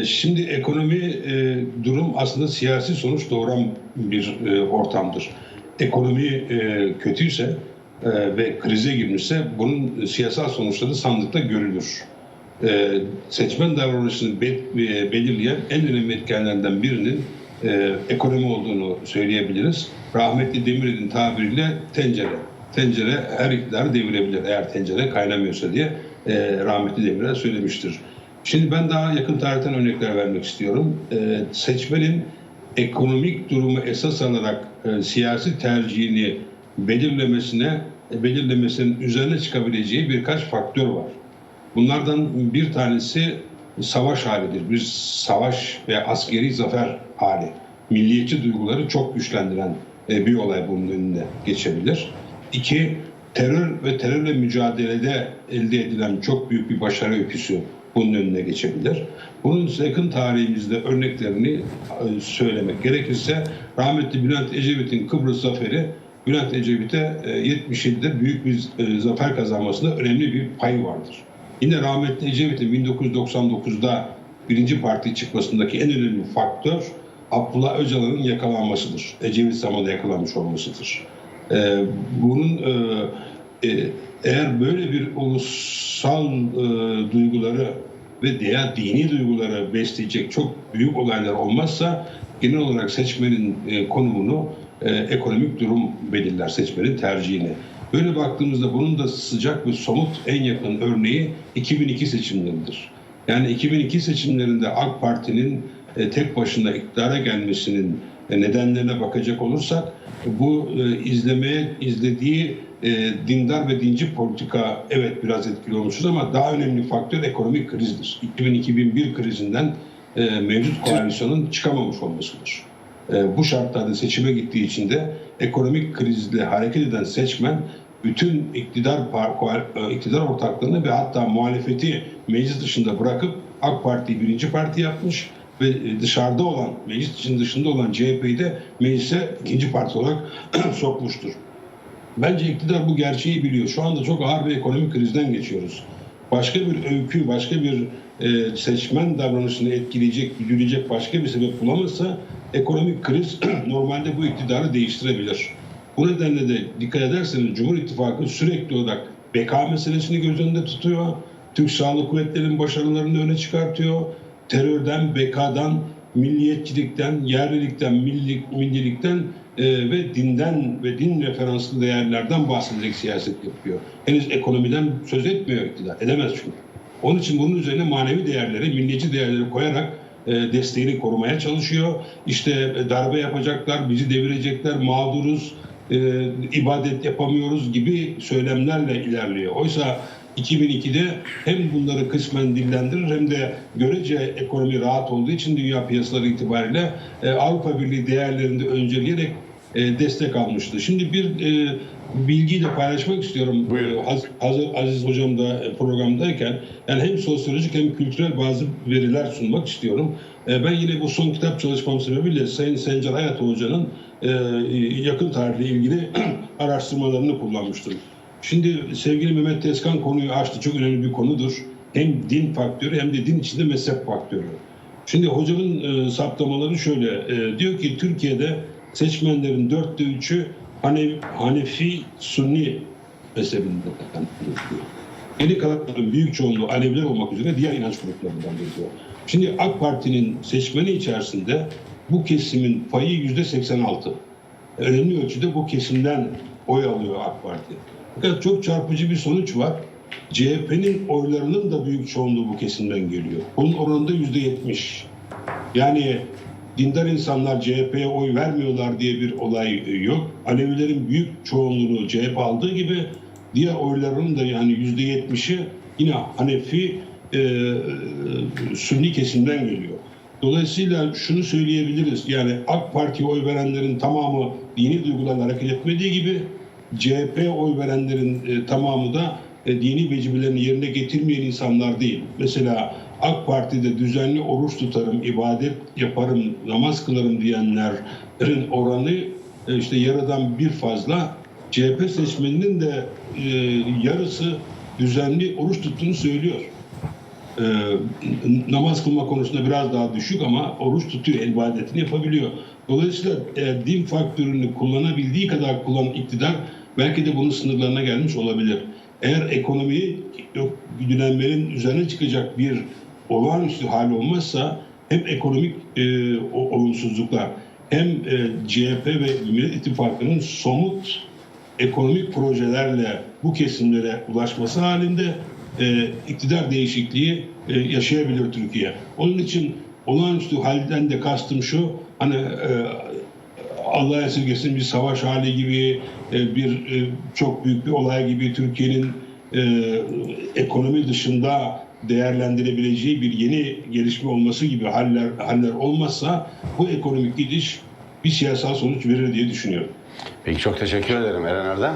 Şimdi ekonomi durum aslında siyasi sonuç doğuran bir ortamdır. Ekonomi kötüyse ve krize girmişse bunun siyasal sonuçları sandıkta görülür. Seçmen davranışını belirleyen en önemli etkenlerden birinin ekonomi olduğunu söyleyebiliriz. Rahmetli Demirel'in tabiriyle tencere. Tencere her iktidarı devirebilir eğer tencere kaynamıyorsa diye rahmetli Demirel söylemiştir. Şimdi ben daha yakın tarihten örnekler vermek istiyorum. Seçmenin ekonomik durumu esas alarak siyasi tercihini belirlemesinin üzerine çıkabileceği birkaç faktör var. Bunlardan bir tanesi savaş halidir. Bir savaş ve askeri zafer hali. Milliyetçi duyguları çok güçlendiren bir olay bunun önüne geçebilir. İki, terör ve terörle mücadelede elde edilen çok büyük bir başarı öyküsü bunun önüne geçebilir. Bunun yakın tarihimizde örneklerini söylemek gerekirse rahmetli Bülent Ecevit'in Kıbrıs zaferi Bülent Ecevit'e 77'de büyük bir zafer kazanmasında önemli bir payı vardır. Yine rahmetli Ecevit'in 1999'da birinci parti çıkmasındaki en önemli faktör Abdullah Öcalan'ın yakalanmasıdır. Ecevit zamanında yakalanmış olmasıdır. Bunun eğer böyle bir ulusal duyguları ve diğer dini duyguları besleyecek çok büyük olaylar olmazsa genel olarak seçmenin konumunu ekonomik durum belirler, seçmenin tercihini. Böyle baktığımızda bunun da sıcak ve somut en yakın örneği 2002 seçimleridir. Yani 2002 seçimlerinde AK Parti'nin tek başına iktidara gelmesinin nedenlerine bakacak olursak bu izlediği dindar ve dinci politika evet biraz etkili olmuştur ama daha önemli faktör ekonomik krizdir. 2000-2001 krizinden mevcut koalisyonun çıkamamış olmasıdır. Bu şartlarda seçime gittiği için de ekonomik krizle hareket eden seçmen bütün iktidar ortaklığını ve hatta muhalefeti meclis dışında bırakıp AK Parti'yi birinci parti yapmış ve dışarıda olan, meclis dışında olan CHP'yi de meclise ikinci parti olarak sokmuştur. Bence iktidar bu gerçeği biliyor. Şu anda çok ağır bir ekonomik krizden geçiyoruz. Başka bir öykü, başka bir seçmen davranışını etkileyecek, güdülecek başka bir sebep bulamazsa ekonomik kriz normalde bu iktidarı değiştirebilir. Bu nedenle de dikkat ederseniz Cumhur İttifakı sürekli olarak beka meselesini göz önünde tutuyor. Türk Silahlı Kuvvetleri'nin başarılarını öne çıkartıyor. Terörden, bekadan, milliyetçilikten, yerlilikten, millilikten ve dinden ve din referanslı değerlerden bahsederek siyaset yapıyor. Henüz ekonomiden söz etmiyor iktidar. Edemez çünkü. Onun için bunun üzerine manevi değerleri, milliyetçi değerleri koyarak desteğini korumaya çalışıyor. İşte darbe yapacaklar, bizi devirecekler, mağduruz, ibadet yapamıyoruz gibi söylemlerle ilerliyor. Oysa 2002'de hem bunları kısmen dillendirir hem de görece ekonomi rahat olduğu için dünya piyasaları itibariyle Avrupa Birliği değerlerinde önceleyerek destek almıştı. Şimdi bir bilgiyi de paylaşmak istiyorum. Hazır Aziz Hocam da programdayken yani hem sosyolojik hem kültürel bazı veriler sunmak istiyorum. Ben yine bu son kitap çalışmam sebebiyle Sayın Sencer Hayat Hoca'nın yakın tarihle ilgili araştırmalarını kullanmıştım. Şimdi sevgili Mehmet Tezkan konuyu açtı. Çok önemli bir konudur. Hem din faktörü hem de din içinde mezhep faktörü. Şimdi hocamın saptamaları şöyle. Diyor ki Türkiye'de seçmenlerin 4'te 3'ü Hanefi Sunni mezhebinden diyor. Geri kalanların büyük çoğunluğu Aleviler olmak üzere diğer inanç gruplarından geliyor. Şimdi AK Parti'nin seçmeni içerisinde bu kesimin payı %86. Önemli ölçüde bu kesimden oy alıyor AK Parti. Fakat çok çarpıcı bir sonuç var. CHP'nin oylarının da büyük çoğunluğu bu kesimden geliyor. Bunun oranında %70. Yani dindar insanlar CHP'ye oy vermiyorlar diye bir olay yok. Alevilerin büyük çoğunluğunu CHP aldığı gibi diğer oylarının da yani %70'i yine Hanefi Sünni kesimden geliyor. Dolayısıyla şunu söyleyebiliriz. Yani AK Parti'ye oy verenlerin tamamı dini duygularla hareket etmediği gibi CHP'ye oy verenlerin tamamı da dini vecibelerini yerine getirmeyen insanlar değil. Mesela AK Parti'de düzenli oruç tutarım, ibadet yaparım, namaz kılarım diyenlerin oranı işte yarıdan bir fazla. CHP seçmeninin de yarısı düzenli oruç tuttuğunu söylüyor. namaz kılma konusunda biraz daha düşük ama oruç tutuyor, ibadetini yapabiliyor. Dolayısıyla din faktörünü kullanabildiği kadar kullanan iktidar belki de bunun sınırlarına gelmiş olabilir. Eğer ekonomiyi güdülenmenin üzerine çıkacak bir olağanüstü hal olmazsa hem ekonomik olumsuzluklar hem CHP ve Millet İttifakı'nın somut ekonomik projelerle bu kesimlere ulaşması halinde iktidar değişikliği yaşayabilir Türkiye. Onun için olağanüstü halden de kastım şu, hani Allah esirgesin bir savaş hali gibi, çok büyük bir olay gibi Türkiye'nin ekonomi dışında değerlendirebileceği bir yeni gelişme olması gibi haller olmazsa bu ekonomik gidiş bir siyasal sonuç verir diye düşünüyorum. Peki çok teşekkür ederim Eren Erdem.